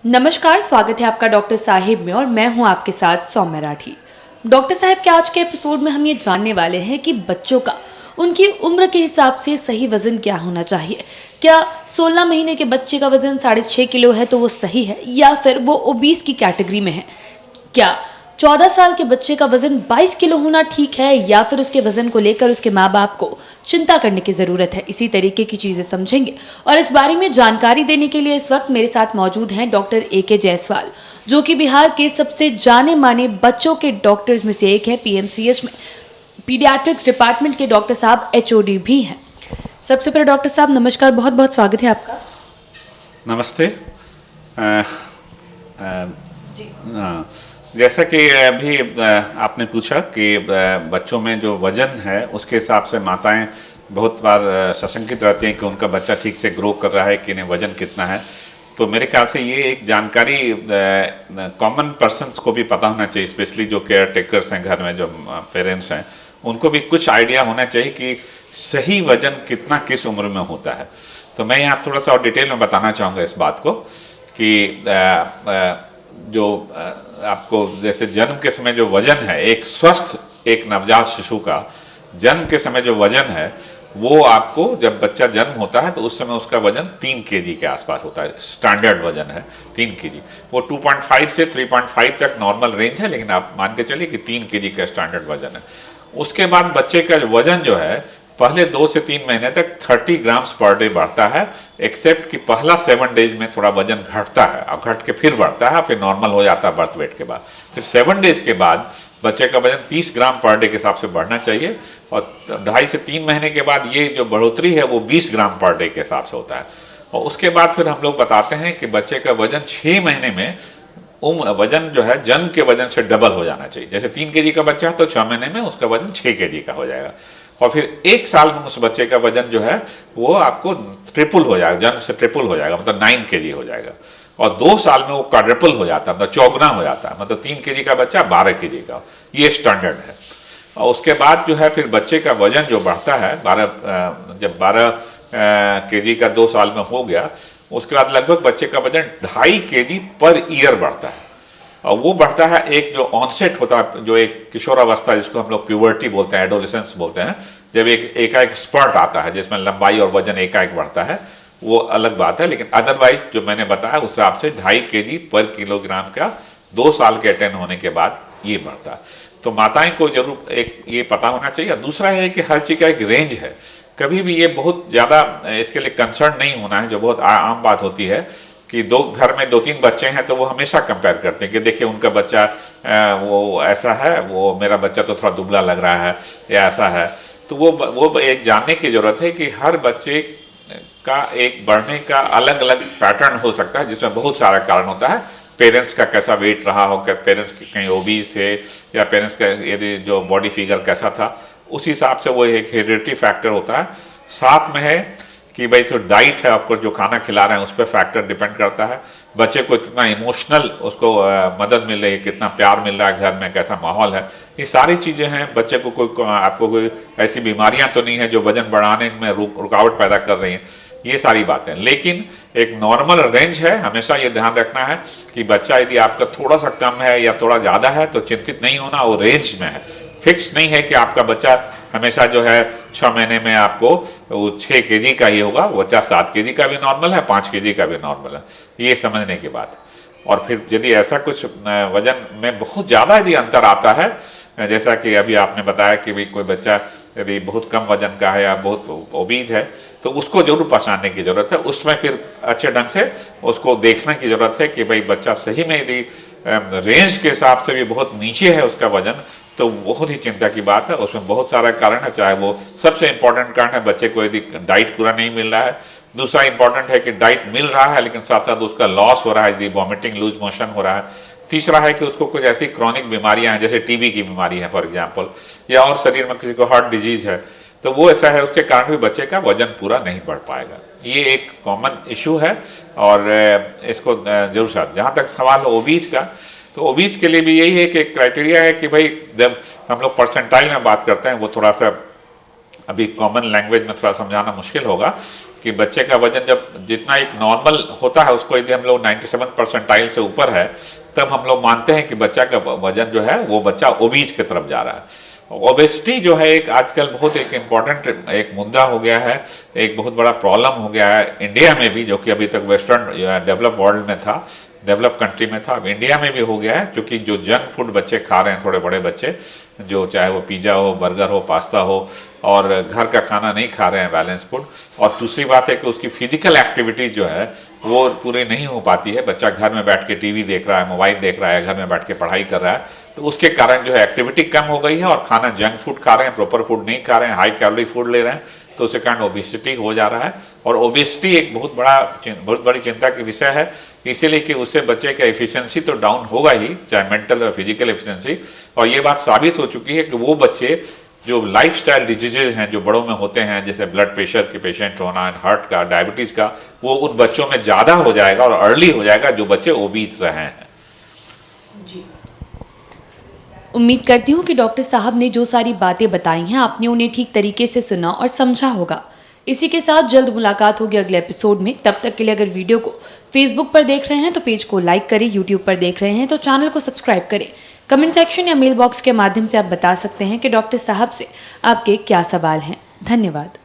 नमस्कार, स्वागत है आपका डॉक्टर साहिब में और मैं हूं आपके साथ सौम्या राठी। डॉक्टर साहब के आज के एपिसोड में हम ये जानने वाले हैं कि बच्चों का उनकी उम्र के हिसाब से सही वजन क्या होना चाहिए। क्या 16 महीने के बच्चे का वजन 6.5 किलो है तो वो सही है या फिर वो ओबीस की कैटेगरी में है? क्या 14 साल के बच्चे का वजन 22 किलो होना ठीक है या फिर उसके वजन को लेकर उसके माँ बाप को चिंता करने की ज़रूरत है? इसी तरीके की चीज़ें समझेंगे और इस बारे में जानकारी देने के लिए इस वक्त मेरे साथ मौजूद हैं डॉक्टर AK जायसवाल, जो कि बिहार के सबसे जाने माने बच्चों के डॉक्टर्स में से एक है। PMCH में पीडियाट्रिक्स डिपार्टमेंट के डॉक्टर साहब HOD भी हैं। सबसे पहले डॉक्टर साहब नमस्कार, बहुत बहुत स्वागत है आपका। नमस्ते। जी जैसा कि अभी आपने पूछा कि बच्चों में जो वजन है उसके हिसाब से माताएं बहुत बार सशंकित रहती हैं कि उनका बच्चा ठीक से ग्रो कर रहा है कि नहीं, वजन कितना है। तो मेरे ख्याल से ये एक जानकारी कॉमन पर्सन्स को भी पता होना चाहिए, स्पेशली जो केयर टेकर्स हैं घर में, जो पेरेंट्स हैं, उनको भी कुछ आइडिया होना चाहिए कि सही वजन कितना किस उम्र में होता है। तो मैं यहाँ थोड़ा सा और डिटेल में बताना चाहूँगा इस बात को कि जो आपको जैसे जन्म के समय जो वजन है, एक स्वस्थ एक नवजात शिशु का जन्म के समय जो वजन है वो आपको, जब बच्चा जन्म होता है तो उस समय उसका वजन 3 kg के आसपास होता है। स्टैंडर्ड वजन है 3 kg। वो 2.5 से 3.5 तक नॉर्मल रेंज है, लेकिन आप मान के चलिए कि 3 kg का स्टैंडर्ड वजन है। उसके बाद बच्चे का वजन जो है पहले 2 से 3 महीने तक 30 ग्राम्स पर डे बढ़ता है, एक्सेप्ट कि पहला 7 डेज में थोड़ा वजन घटता है, अब घट के फिर बढ़ता है, फिर नॉर्मल हो जाता है बर्थ वेट के बाद। फिर 7 डेज के बाद बच्चे का वजन 30 ग्राम पर डे के हिसाब से बढ़ना चाहिए और 2.5 से 3 महीने के बाद ये जो बढ़ोतरी है वो 20 ग्राम पर डे के हिसाब से होता है। और उसके बाद फिर हम लोग बताते हैं कि बच्चे का वजन 6 महीने में वजन जो है जन्म के वजन से डबल हो जाना चाहिए। जैसे 3 kg का बच्चा है तो 6 महीने में उसका वजन 6 kg का हो जाएगा और फिर 1 साल में उस बच्चे का वजन जो है वो आपको ट्रिपल हो जाएगा, जन्म से ट्रिपल हो जाएगा, मतलब 9 kg हो जाएगा। और 2 साल में वो क्वाड्रपल हो जाता है, मतलब चौगुना हो जाता है, मतलब 3 kg का बच्चा 12 kg का। ये स्टैंडर्ड है। और उसके बाद जो है फिर बच्चे का वजन जो बढ़ता है, जब 12 kg का 2 साल में हो गया, उसके बाद लगभग बच्चे का वजन 2.5 kg पर ईयर बढ़ता है। और वो बढ़ता है, एक जो ऑनसेट होता है, जो एक किशोरावस्था जिसको हम लोग प्यूबर्टी बोलते हैं, एडोलेसेंस बोलते हैं, जब एक एकाएक स्पर्ट आता है जिसमें लंबाई और वजन एकाएक बढ़ता है, वो अलग बात है। लेकिन अदरवाइज जो मैंने बताया उस हिसाब से 2.5 kg पर किलोग्राम का 2 साल के अटेन होने के बाद ये बढ़ता है। तो माताएं को जरूर एक ये पता होना चाहिए। दूसरा है कि हर चीज़ का एक रेंज है, कभी भी ये बहुत ज़्यादा इसके लिए कंसर्न नहीं होना है, जो बहुत आम बात होती है कि घर में 2-3 बच्चे हैं तो वो हमेशा कंपेयर करते हैं कि देखिए उनका बच्चा वो ऐसा है, वो मेरा बच्चा तो थोड़ा दुबला लग रहा है या ऐसा है। तो वो एक जानने की ज़रूरत है कि हर बच्चे का एक बढ़ने का अलग अलग पैटर्न हो सकता है, जिसमें बहुत सारा कारण होता है। पेरेंट्स का कैसा वेट रहा हो, क्या पेरेंट्स कहीं ओबीज थे या पेरेंट्स का यदि जो बॉडी फिगर कैसा था, उस हिसाब से वो एक हेरिडिटी फैक्टर होता है। साथ में है कि भाई जो डाइट है, आपको जो खाना खिला रहे हैं उस पर फैक्टर डिपेंड करता है। बच्चे को कितना इमोशनल उसको मदद मिल रही है, कितना प्यार मिल रहा है घर में, कैसा माहौल है, ये सारी चीज़ें हैं। बच्चे को आपको कोई ऐसी बीमारियां तो नहीं है जो वजन बढ़ाने में रुकावट पैदा कर रही हैं, ये सारी बातें। लेकिन एक नॉर्मल रेंज है, हमेशा ये ध्यान रखना है कि बच्चा यदि आपका थोड़ा सा कम है या थोड़ा ज़्यादा है तो चिंतित नहीं होना, वो रेंज में है। फिक्स नहीं है कि आपका बच्चा हमेशा जो है 6 महीने में आपको वो 6 kg का ही होगा, बच्चा 7 kg का भी नॉर्मल है, 5 kg का भी नॉर्मल है, ये समझने की बात। और फिर यदि ऐसा कुछ वजन में बहुत ज़्यादा यदि अंतर आता है, जैसा कि अभी आपने बताया कि भाई कोई बच्चा यदि बहुत कम वजन का है या बहुत ओबीज है, तो उसको जरूर पहचानने की ज़रूरत है। उसमें फिर अच्छे ढंग से उसको देखने की ज़रूरत है कि भाई बच्चा सही में यदि रेंज के हिसाब से भी बहुत नीचे है उसका वजन, तो बहुत ही चिंता की बात है। उसमें बहुत सारा कारण है, चाहे वो सबसे इंपॉर्टेंट कारण है बच्चे को यदि डाइट पूरा नहीं मिल रहा है। दूसरा इंपॉर्टेंट है कि डाइट मिल रहा है लेकिन साथ साथ उसका लॉस हो रहा है, यदि वॉमिटिंग, लूज मोशन हो रहा है। तीसरा है कि उसको कुछ ऐसी क्रॉनिक बीमारियां हैं, जैसे टीबी की बीमारी है फॉर एग्जांपल, या और शरीर में किसी को हार्ट डिजीज है, तो वो ऐसा है, उसके कारण भी बच्चे का वजन पूरा नहीं बढ़ पाएगा। ये एक कॉमन इशू है और इसको जरूर साथ। जहाँ तक सवाल है ओबीज का, तो ओबीज के लिए भी यही है कि क्राइटेरिया है कि भाई जब हम लोग परसेंटाइल में बात करते हैं, वो थोड़ा सा अभी कॉमन लैंग्वेज में थोड़ा समझाना मुश्किल होगा कि बच्चे का वजन जब जितना एक नॉर्मल होता है उसको यदि हम लोग 97 परसेंटाइल से ऊपर है, तब हम लोग मानते हैं कि बच्चा का वजन जो है वो बच्चा ओबीज की तरफ जा रहा है। ओबेसिटी जो है एक आजकल बहुत एक इम्पॉर्टेंट एक मुद्दा हो गया है, एक बहुत बड़ा प्रॉब्लम हो गया है इंडिया में भी, जो कि अभी तक वेस्टर्न डेवलप वर्ल्ड में था, डेवलप कंट्री में था, अब इंडिया में भी हो गया है। क्योंकि जो जंक फूड बच्चे खा रहे हैं, थोड़े बड़े बच्चे, जो चाहे वो पिज़्ज़ा हो, बर्गर हो, पास्ता हो, और घर का खाना नहीं खा रहे हैं बैलेंस फूड। और दूसरी बात है कि उसकी फिजिकल एक्टिविटीज जो है वो पूरी नहीं हो पाती है। बच्चा घर में बैठ के टीवी देख रहा है, मोबाइल देख रहा है, घर में बैठ के पढ़ाई कर रहा है, तो उसके कारण जो है एक्टिविटी कम हो गई है और खाना जंक फूड खा रहे हैं, प्रॉपर फूड नहीं खा रहे हैं, हाई कैलोरी फूड ले रहे हैं, तो उसके कारण ओबेसिटी हो जा रहा है। और ओबेसिटी एक बहुत बड़ी चिंता की विषय है, इसीलिए कि उससे बच्चे का एफिशिएंसी तो डाउन होगा ही, चाहे मेंटल और फिजिकल एफिशिएंसी। और ये बात साबित हो चुकी है कि वो बच्चे जो लाइफस्टाइल डिजीजेज हैं जो बड़ों में होते हैं, जैसे ब्लड प्रेशर के पेशेंट होना, हार्ट का, डायबिटीज का, वो उन बच्चों में ज़्यादा हो जाएगा और अर्ली हो जाएगा जो बच्चे ओबीस रहे हैं। जी, उम्मीद करती हूँ कि डॉक्टर साहब ने जो सारी बातें बताई हैं आपने उन्हें ठीक तरीके से सुना और समझा होगा। इसी के साथ जल्द मुलाकात होगी अगले एपिसोड में। तब तक के लिए अगर वीडियो को फेसबुक पर देख रहे हैं तो पेज को लाइक करें, यूट्यूब पर देख रहे हैं तो चैनल को सब्सक्राइब करें। कमेंट सेक्शन या मेल बॉक्स के माध्यम से आप बता सकते हैं कि डॉक्टर साहब से आपके क्या सवाल हैं। धन्यवाद।